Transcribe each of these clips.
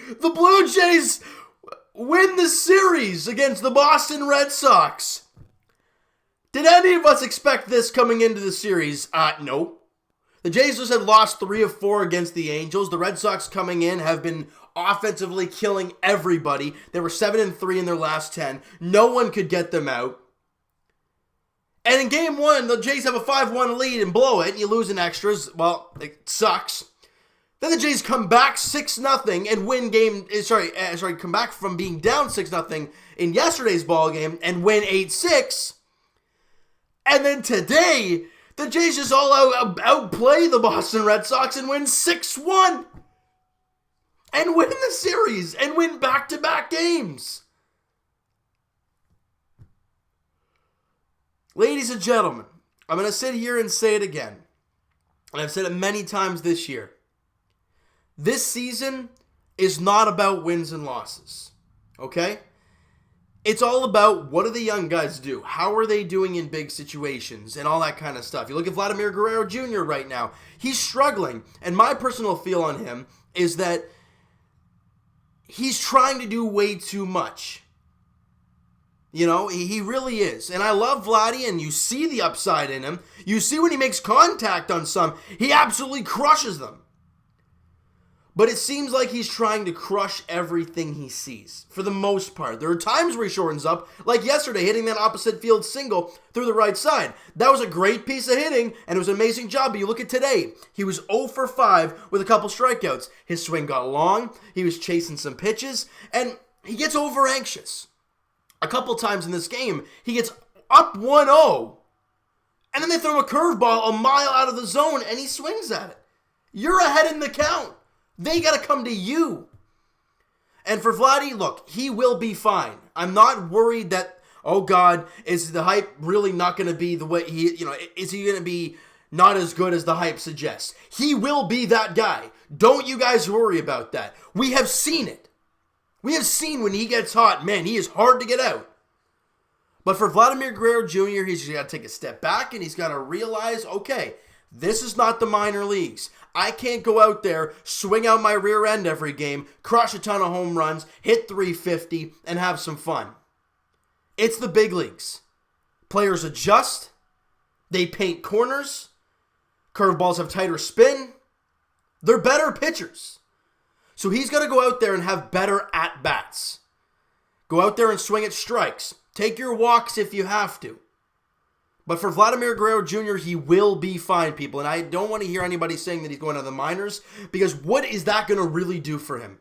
The Blue Jays win the series against the Boston Red Sox. Did any of us expect this coming into the series? No. The Jays just had lost 3 of 4 against the Angels. The Red Sox coming in have been offensively killing everybody. They were 7-3 in their last 10. No one could get them out. And in game 1, the Jays have a 5-1 lead and blow it, and you lose in extras. Well, it sucks. Then the Jays come back 6-0 and win come back from being down 6-0 in yesterday's ball game and win 8-6. And then today, the Jays just all outplay the Boston Red Sox and win 6-1. And win the series and win back-to-back games. Ladies and gentlemen, I'm going to sit here and say it again. And I've said it many times this year. This season is not about wins and losses. Okay? It's all about what do the young guys do? How are they doing in big situations and all that kind of stuff. You look at Vladimir Guerrero Jr. right now. He's struggling. And my personal feel on him is that he's trying to do way too much. You know, he really is. And I love Vladdy, and you see the upside in him. You see when he makes contact on some, he absolutely crushes them. But it seems like he's trying to crush everything he sees, for the most part. There are times where he shortens up, like yesterday, hitting that opposite field single through the right side. That was a great piece of hitting, and it was an amazing job. But you look at today, he was 0 for 5 with a couple strikeouts. His swing got long, he was chasing some pitches, and he gets over anxious. A couple times in this game, he gets up 1-0, and then they throw him a curveball a mile out of the zone, and he swings at it. You're ahead in the count. They got to come to you. And for Vladdy, look, he will be fine. I'm not worried that, oh God, is the hype really not going to be the way is he going to be not as good as the hype suggests? He will be that guy. Don't you guys worry about that. We have seen it. We have seen when he gets hot, man, he is hard to get out. But for Vladimir Guerrero Jr., he's got to take a step back and he's got to realize, okay, this is not the minor leagues. I can't go out there, swing out my rear end every game, crush a ton of home runs, hit 350, and have some fun. It's the big leagues. Players adjust. They paint corners. Curveballs have tighter spin. They're better pitchers. So he's got to go out there and have better at-bats. Go out there and swing at strikes. Take your walks if you have to. But for Vladimir Guerrero Jr., he will be fine, people. And I don't want to hear anybody saying that he's going to the minors, because what is that going to really do for him?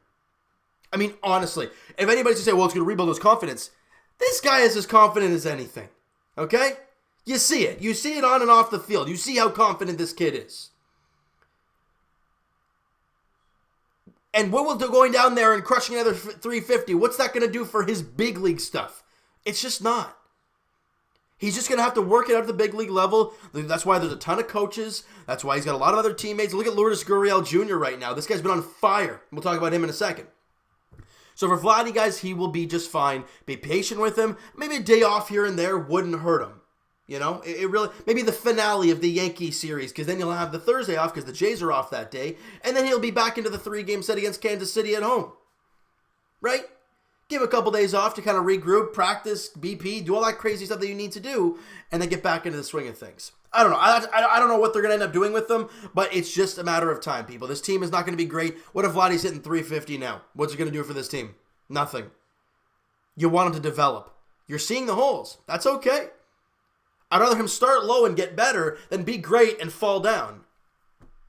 I mean, honestly, if anybody's going to say, well, it's going to rebuild his confidence, this guy is as confident as anything. Okay? You see it. You see it on and off the field. You see how confident this kid is. And what will going down there and crushing another 350, what's that going to do for his big league stuff? It's just not. He's just going to have to work it out at the big league level. That's why there's a ton of coaches. That's why he's got a lot of other teammates. Look at Lourdes Gurriel Jr. right now. This guy's been on fire. We'll talk about him in a second. So for Vladdy, guys, he will be just fine. Be patient with him. Maybe a day off here and there wouldn't hurt him. You know, it really, maybe the finale of the Yankees series, because then you'll have the Thursday off because the Jays are off that day, and then he'll be back into the 3-game set against Kansas City at home. Right? Give a couple days off to kind of regroup, practice, BP, do all that crazy stuff that you need to do, and then get back into the swing of things. I don't know. I don't know what they're going to end up doing with them, but it's just a matter of time, people. This team is not going to be great. What if Vladdy's hitting 350 now? What's it going to do for this team? Nothing. You want him to develop. You're seeing the holes. That's okay. I'd rather him start low and get better than be great and fall down.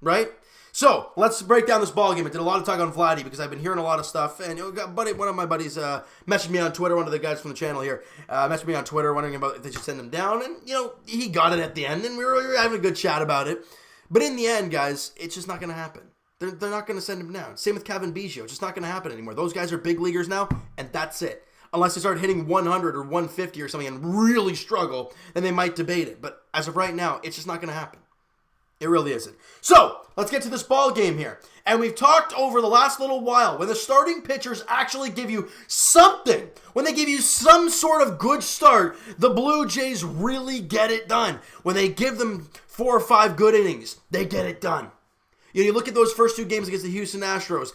Right? So, let's break down this ball game. I did a lot of talk on Vladdy because I've been hearing a lot of stuff. And one of my buddies messaged me on Twitter, one of the guys from the channel here, messaged me on Twitter wondering about if they should send him down. And, he got it at the end, and we were having a good chat about it. But in the end, guys, it's just not going to happen. They're not going to send him down. Same with Kevin Biggio. It's just not going to happen anymore. Those guys are big leaguers now, and that's it. Unless they start hitting 100 or 150 or something and really struggle, then they might debate it. But as of right now, it's just not going to happen. It really isn't. So, let's get to this ball game here. And we've talked over the last little while, when the starting pitchers actually give you something, when they give you some sort of good start, the Blue Jays really get it done. When they give them 4 or 5 good innings, they get it done. You look at those first two games against the Houston Astros.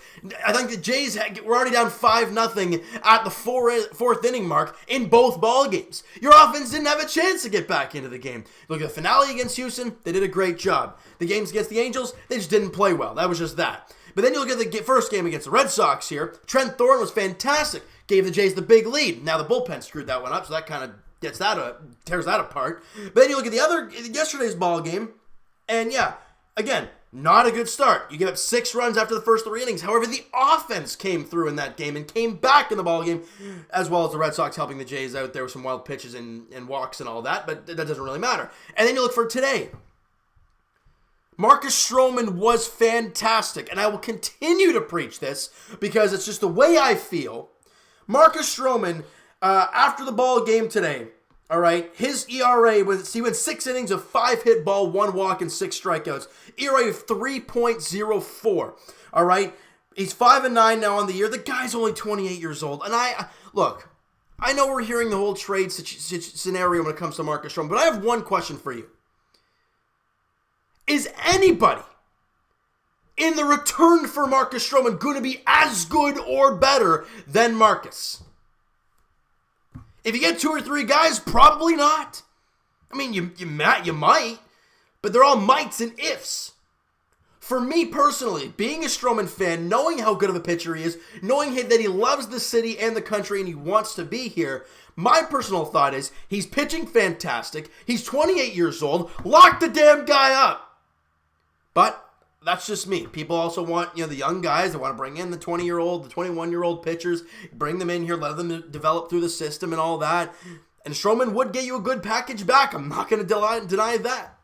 I think the Jays were already down 5-0 at the fourth inning mark in both ball games. Your offense didn't have a chance to get back into the game. Look at the finale against Houston. They did a great job. The games against the Angels, they just didn't play well. That was just that. But then you look at the first game against the Red Sox here. Trent Thorne was fantastic. Gave the Jays the big lead. Now the bullpen screwed that one up, so that kind of tears that apart. But then you look at yesterday's ball game, and yeah, again, not a good start. You give up 6 runs after the first 3 innings. However, the offense came through in that game and came back in the ball game, as well as the Red Sox helping the Jays out. There were some wild pitches and walks and all that, but that doesn't really matter. And then you look for today. Marcus Stroman was fantastic, and I will continue to preach this because it's just the way I feel. Marcus Stroman, after the ball game today, all right, his ERA he went 6 innings of 5 hit ball, 1 walk, and 6 strikeouts. ERA of 3.04. All right, he's 5-9 now on the year. The guy's only 28 years old, and I know we're hearing the whole trade scenario when it comes to Marcus Stroman, but I have one question for you. Is anybody in the return for Marcus Stroman going to be as good or better than Marcus? If you get 2 or 3 guys, probably not. I mean, you might, but they're all mights and ifs. For me personally, being a Stroman fan, knowing how good of a pitcher he is, knowing that he loves the city and the country and he wants to be here, my personal thought is he's pitching fantastic. He's 28 years old. Lock the damn guy up. But that's just me. People also want, the young guys. They want to bring in the 20-year-old, the 21-year-old pitchers, bring them in here, let them develop through the system and all that. And Stroman would get you a good package back. I'm not going to deny that.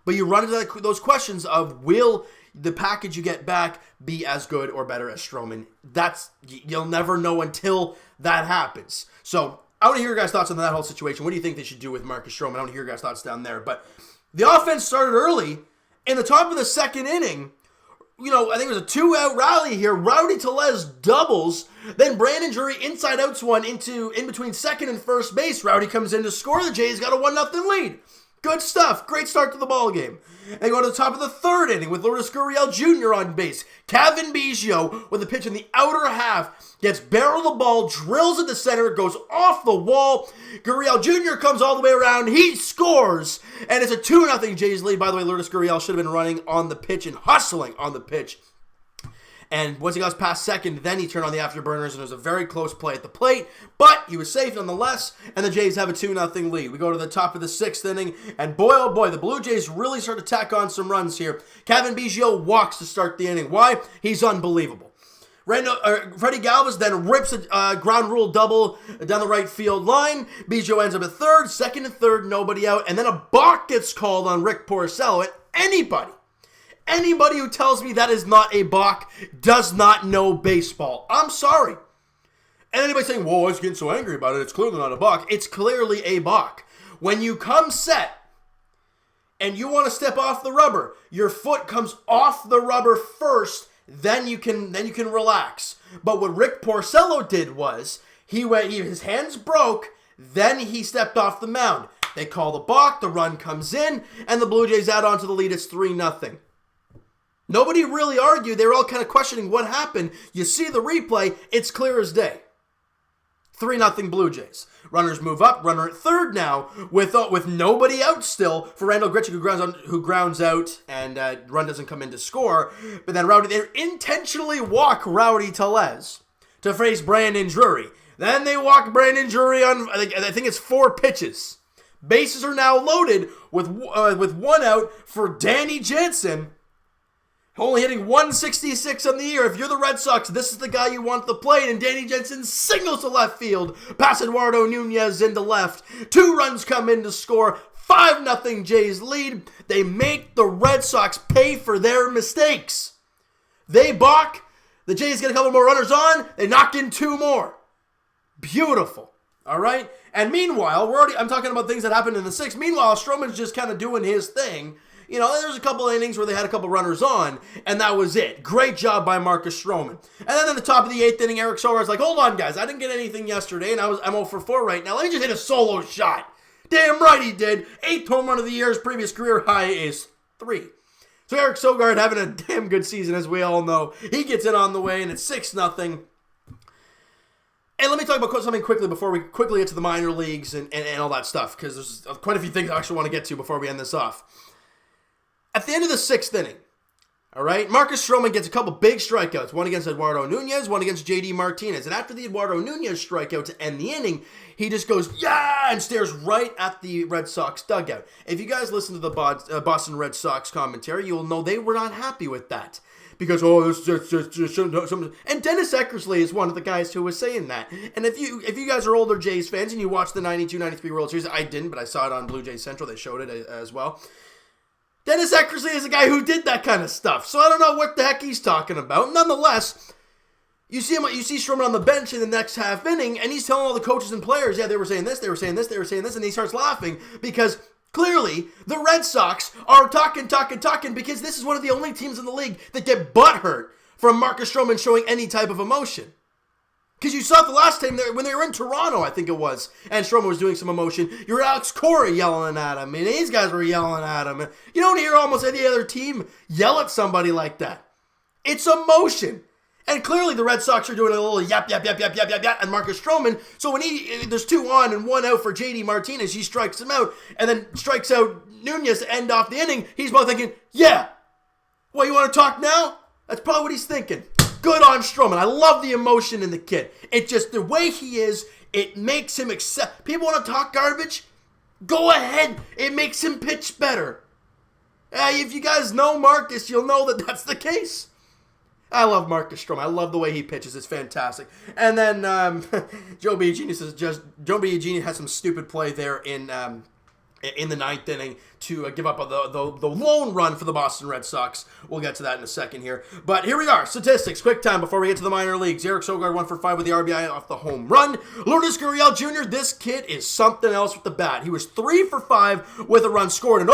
But you run into those questions of, will the package you get back be as good or better as Stroman? You'll never know until that happens. So I want to hear your guys' thoughts on that whole situation. What do you think they should do with Marcus Stroman? I want to hear your guys' thoughts down there. But the offense started early. In the top of the second inning, I think it was a 2-out rally here. Rowdy Tellez doubles. Then Brandon Drury inside outs one in between second and first base. Rowdy comes in to score. The Jays got a 1-0 lead. Good stuff. Great start to the ball game. They go to the top of the third inning with Lourdes Gurriel Jr. on base. Kevin Biggio with a pitch in the outer half gets barrel the ball, drills it to center, goes off the wall. Gurriel Jr. comes all the way around. He scores, and it's a 2-0 Jays lead. By the way, Lourdes Gurriel should have been running on the pitch and hustling on the pitch. And once he got past second, then he turned on the afterburners, and it was a very close play at the plate. But he was safe nonetheless, and the Jays have a 2-0 lead. We go to the top of the 6th inning, and boy, oh boy, the Blue Jays really start to tack on some runs here. Kevin Biggio walks to start the inning. Why? He's unbelievable. Freddie Galvis then rips a ground rule double down the right field line. Biggio ends up at third, second and third, nobody out. And then a balk gets called on Rick Porcello. And anybody who tells me that is not a balk does not know baseball. I'm sorry. And anybody saying, whoa, I was getting so angry about it, it's clearly not a balk. It's clearly a balk. When you come set and you want to step off the rubber, your foot comes off the rubber first, then you can relax. But what Rick Porcello did was, his hands broke, then he stepped off the mound. They call the balk, the run comes in, and the Blue Jays add on to the lead. It's 3-0. Nobody really argued. They were all kind of questioning what happened. You see the replay, it's clear as day. 3-0 Blue Jays. Runners move up. Runner at third now with nobody out still for Randall Grichuk, who grounds out, and run doesn't come in to score. But then they intentionally walk Rowdy Tellez to face Brandon Drury. Then they walk Brandon Drury on, I think it's 4 pitches. Bases are now loaded with 1 out for Danny Jansen, only hitting 166 on the year. If you're the Red Sox, this is the guy you want to play. And Danny Jansen singles to left field. Past Eduardo Nunez into left. 2 runs come in to score. 5-0 Jays lead. They make the Red Sox pay for their mistakes. They balk. The Jays get a couple more runners on. They knock in 2 more. Beautiful. All right? And meanwhile, I'm talking about things that happened in the 6th. Meanwhile, Stroman's just kind of doing his thing. There's a couple innings where they had a couple runners on, and that was it. Great job by Marcus Stroman. And then at the top of the 8th inning, Eric Solar's like, hold on, guys, I didn't get anything yesterday, and I'm 0 for 4 right now. Let me just hit a solo shot. Damn right he did. 8th home run of the year. His previous career high is 3. So Eric Sogard having a damn good season, as we all know. He gets in on the way, and it's 6-0. And let me talk about something quickly before we quickly get to the minor leagues and all that stuff, because there's quite a few things I actually want to get to before we end this off. At the end of the 6th inning, all right, Marcus Stroman gets a couple big strikeouts, one against Eduardo Nunez, one against J.D. Martinez. And after the Eduardo Nunez strikeout to end the inning, he just goes, yeah, and stares right at the Red Sox dugout. If you guys listen to the Boston Red Sox commentary, you'll know they were not happy with that. Because, this just and Dennis Eckersley is one of the guys who was saying that. And if you guys are older Jays fans and you watched the 92-93 World Series, I didn't, but I saw it on Blue Jays Central. They showed it as well. Dennis Eckersley is a guy who did that kind of stuff. So I don't know what the heck he's talking about. Nonetheless, you see Stroman on the bench in the next half inning, and he's telling all the coaches and players, yeah, they were saying this, they were saying this, they were saying this, and he starts laughing because clearly the Red Sox are talking because this is one of the only teams in the league that get butthurt from Marcus Stroman showing any type of emotion. Because you saw it the last time when they were in Toronto, I think it was, and Stroman was doing some emotion. You heard Alex Cora yelling at him, and these guys were yelling at him. You don't hear almost any other team yell at somebody like that. It's emotion. And clearly the Red Sox are doing a little yap, and Marcus Stroman, so when there's 2 on and 1 out for J.D. Martinez, he strikes him out, and then strikes out Nunez to end off the inning, he's both thinking, yeah, well, you want to talk now? That's probably what he's thinking. Good on Stroman. I love the emotion in the kid. It just, the way he is, it makes him accept. People want to talk garbage? Go ahead. It makes him pitch better. If you guys know Marcus, you'll know that that's the case. I love Marcus Stroman. I love the way he pitches. It's fantastic. And then Joe Biagini has some stupid play there in the 9th inning to give up the lone run for the Boston Red Sox. We'll get to that in a second here. But here we are. Statistics. Quick time before we get to the minor leagues. Eric Sogard 1 for 5 with the RBI off the home run. Lourdes Gurriel Jr., this kid is something else with the bat. He was 3 for 5 with a run scored. And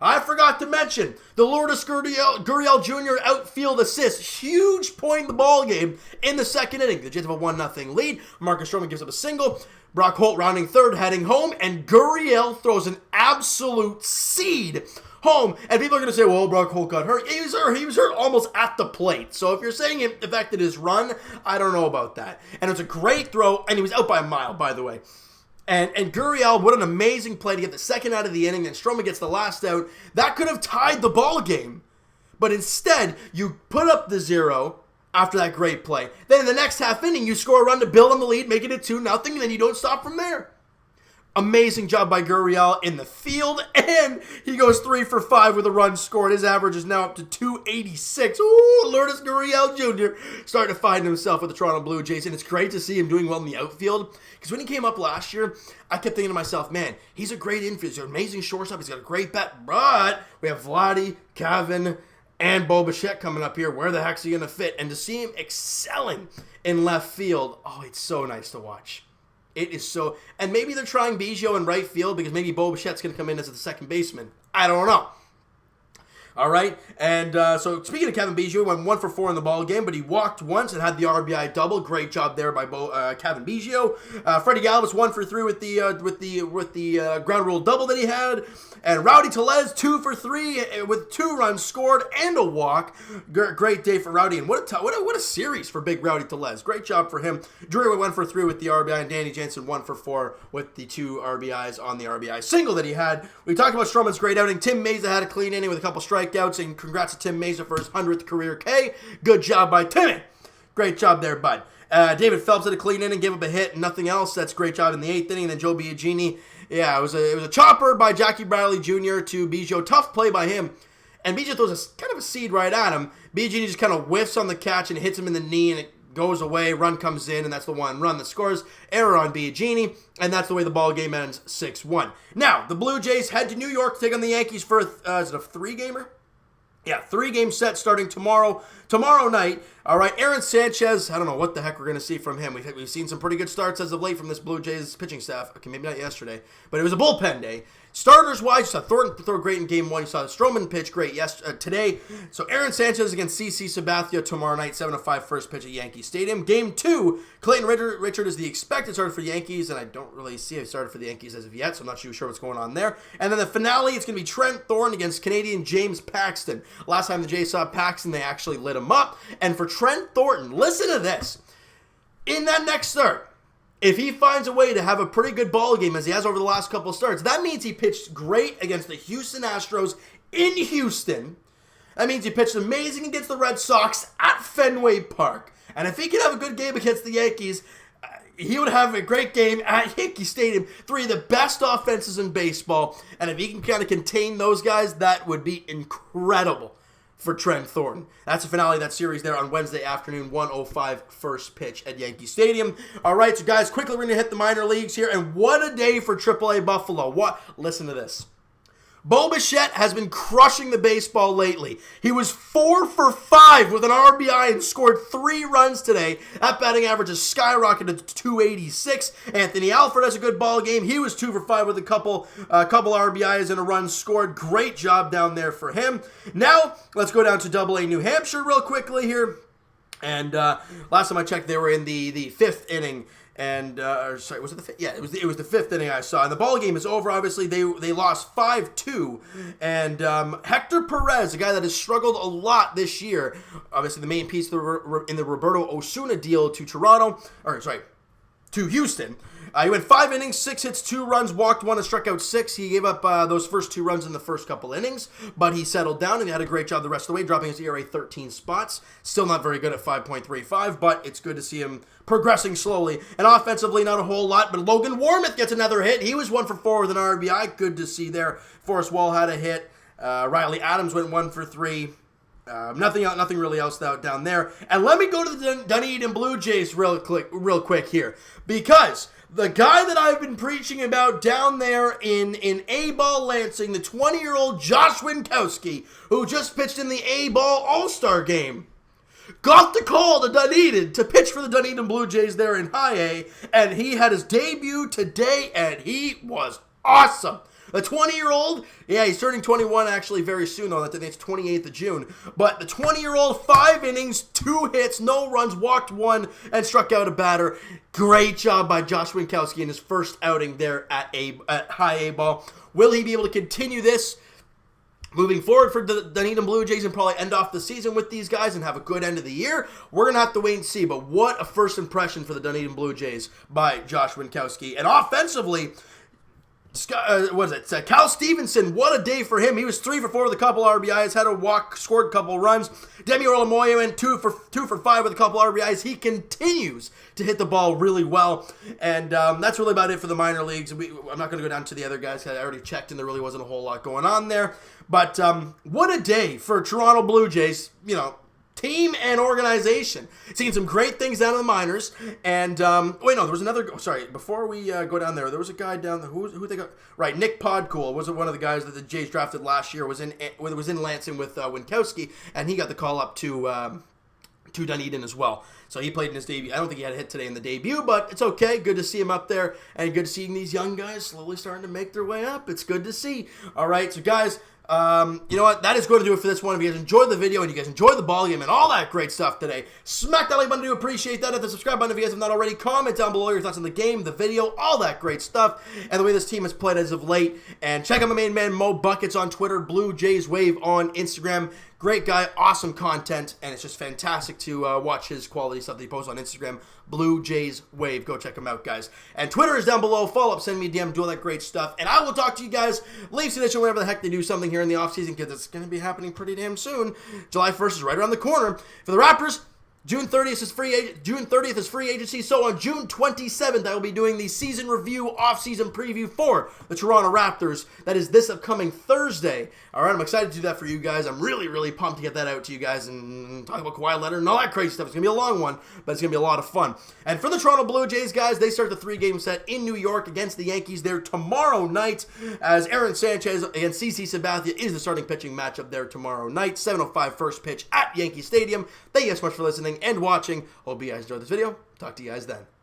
I forgot to mention the Lourdes Gurriel Jr. outfield assist. Huge point in the ball game in the 2nd inning. The Jets have a 1-0 lead. Marcus Stroman gives up a single. Brock Holt rounding 3rd, heading home, and Gurriel throws an absolute seed home. And people are going to say, well, Brock Holt got hurt. He was hurt almost at the plate. So if you're saying it affected his run, I don't know about that. And it was a great throw, and he was out by a mile, by the way. And Gurriel, what an amazing play to get the 2nd out of the inning, and Stroman gets the last out. That could have tied the ball game. But instead, you put up the 0 after that great play. Then in the next half inning, you score a run to build on the lead, make it a 2-0, and then you don't stop from there. Amazing job by Gurriel in the field, and he goes 3 for 5 with a run scored. His average is now up to 286. Ooh, Lourdes Gurriel Jr. starting to find himself with the Toronto Blue Jays, and it's great to see him doing well in the outfield, because when he came up last year, I kept thinking to myself, man, he's a great infielder. He's an amazing shortstop. He's got a great bat, but we have Vladdy, Cavan, and Bo Bichette coming up here. Where the heck's he going to fit? And to see him excelling in left field, it's so nice to watch. It is so... And maybe they're trying Biggio in right field because maybe Bo Bichette's going to come in as the second baseman. I don't know. All right, and so speaking of Kevin Biggio, he went 1 for 4 in the ball game, but he walked once and had the RBI double. Great job there by Kevin Biggio. Freddie Galvis 1 for 3 with the ground rule double that he had, and Rowdy Tellez 2 for 3 with 2 runs scored and a walk. Great day for Rowdy, and what a series for big Rowdy Tellez. Great job for him. Drury went 1 for 3 with the RBI, and Danny Jansen 1 for 4 with the 2 RBIs on the RBI single that he had. We talked about Stroman's great outing. Tim Meza had a clean inning with a couple strikeouts, and congrats to Tim Meza for his 100th career K. Good job by Timmy. Great job there, bud. David Phelps had a clean inning, gave up a hit, and nothing else. That's a great job in the 8th inning. And then Joe Biagini, it was a chopper by Jackie Bradley Jr. to Biggio. Tough play by him. And Biggio throws kind of a seed right at him. Biagini just kind of whiffs on the catch and hits him in the knee, and it goes away. Run comes in, and that's the one run that scores. Error on Biagini, and that's the way the ball game ends 6-1. Now, the Blue Jays head to New York to take on the Yankees for is it a 3-gamer? Yeah, 3-game set starting tomorrow night. All right, Aaron Sanchez, I don't know what the heck we're going to see from him. We've seen some pretty good starts as of late from this Blue Jays pitching staff. Okay, maybe not yesterday, but it was a bullpen day. Starters-wise, you saw Thornton throw great in Game 1. You saw Stroman pitch great today. So Aaron Sanchez against CC Sabathia tomorrow night, 7:05 first pitch at Yankee Stadium. Game 2, Clayton Richard is the expected starter for the Yankees, and I don't really see a starter for the Yankees as of yet, so I'm not too sure what's going on there. And then the finale, it's going to be Trent Thornton against Canadian James Paxton. Last time the Jays saw Paxton, they actually lit him up. And for Trent Thornton, listen to this. In that next start, if he finds a way to have a pretty good ball game as he has over the last couple of starts, that means he pitched great against the Houston Astros in Houston. That means he pitched amazing against the Red Sox at Fenway Park. And if he can have a good game against the Yankees, he would have a great game at Yankee Stadium. 3 of the best offenses in baseball. And if he can kind of contain those guys, that would be incredible for Trent Thornton. That's the finale of that series there on Wednesday afternoon, 1:05 first pitch at Yankee Stadium. All right, so guys, quickly we're going to hit the minor leagues here, and what a day for AAA Buffalo. Listen to this. Bo Bichette has been crushing the baseball lately. He was 4 for 5 with an RBI and scored 3 runs today. That batting average has skyrocketed to 286. Anthony Alford has a good ball game. He was 2 for 5 with a couple RBIs and a run scored. Great job down there for him. Now, let's go down to AA New Hampshire real quickly here. And last time I checked, they were in the 5th inning. And sorry, was it the fifth? Yeah, it was the 5th inning I saw. And the ball game is over. Obviously, they lost 5-2. And Hector Perez, a guy that has struggled a lot this year, obviously the main piece in the Roberto Osuna deal to Houston. He went 5 innings, 6 hits, 2 runs, walked 1, and struck out 6. He gave up those first 2 runs in the first couple innings, but he settled down and he had a great job the rest of the way, dropping his ERA 13 spots. Still not very good at 5.35, but it's good to see him progressing slowly. And offensively, not a whole lot, but Logan Warmoth gets another hit. He was 1 for 4 with an RBI. Good to see there. Forrest Wall had a hit. Riley Adams went 1 for 3. Nothing really else down there. And let me go to the Dunedin Blue Jays real quick here, because the guy that I've been preaching about down there in A-Ball Lansing, the 20-year-old Josh Winkowski, who just pitched in the A-Ball All-Star game, got the call to Dunedin to pitch for the Dunedin Blue Jays there in High A, and he had his debut today, and he was awesome. The 20-year-old, yeah, he's turning 21 actually very soon, though. I think it's 28th of June. But the 20-year-old, 5 innings, 2 hits, no runs, walked 1, and struck out a batter. Great job by Josh Winkowski in his first outing there at High A ball. Will he be able to continue this moving forward for the Dunedin Blue Jays and probably end off the season with these guys and have a good end of the year? We're going to have to wait and see. But what a first impression for the Dunedin Blue Jays by Josh Winkowski. And offensively, Cal Stevenson, what a day for him. He was 3 for 4 with a couple RBIs, had a walk, scored a couple runs. Demi Orlamoya went 2 for 5 with a couple RBIs. He continues to hit the ball really well, and that's really about it for the minor leagues. I'm not going to go down to the other guys because I already checked, and there really wasn't a whole lot going on there. But what a day for Toronto Blue Jays, team and organization. Seeing some great things down in the minors. And, there was another, before we go down there was a guy down there, who they got, right, Nick Podcool was one of the guys that the Jays drafted last year, was in Lansing with Winkowski, and he got the call up to Dunedin as well. So he played in his debut. I don't think he had a hit today in the debut, but it's okay. Good to see him up there, and good to see these young guys slowly starting to make their way up. It's good to see. All right, so guys, you know what? That is going to do it for this one. If you guys enjoyed the video and you guys enjoyed the ball game and all that great stuff today, smack that like button. I do appreciate that. Hit the subscribe button if you guys have not already. Comment down below your thoughts on the game, the video, all that great stuff, and the way this team has played as of late. And check out my main man, Mo Buckets, on Twitter, Blue Jays Wave on Instagram. Great guy, awesome content, and it's just fantastic to watch his quality stuff that he posts on Instagram. Blue Jays Wave. Go check him out, guys. And Twitter is down below. Follow up, send me a DM, do all that great stuff. And I will talk to you guys Leafs edition whenever the heck they do something here in the offseason, because it's going to be happening pretty damn soon. July 1st is right around the corner. For the Raptors, June 30th is free agency, so on June 27th, I will be doing the season review, off-season preview for the Toronto Raptors. That is this upcoming Thursday. All right, I'm excited to do that for you guys. I'm really, really pumped to get that out to you guys and talk about Kawhi Leonard and all that crazy stuff. It's going to be a long one, but it's going to be a lot of fun. And for the Toronto Blue Jays, guys, they start the 3-game set in New York against the Yankees there tomorrow night, as Aaron Sanchez against CC Sabathia is the starting pitching matchup there tomorrow night. 7:05 first pitch at Yankee Stadium. Thank you guys so much for listening and watching. Hope you guys enjoyed this video. Talk to you guys then.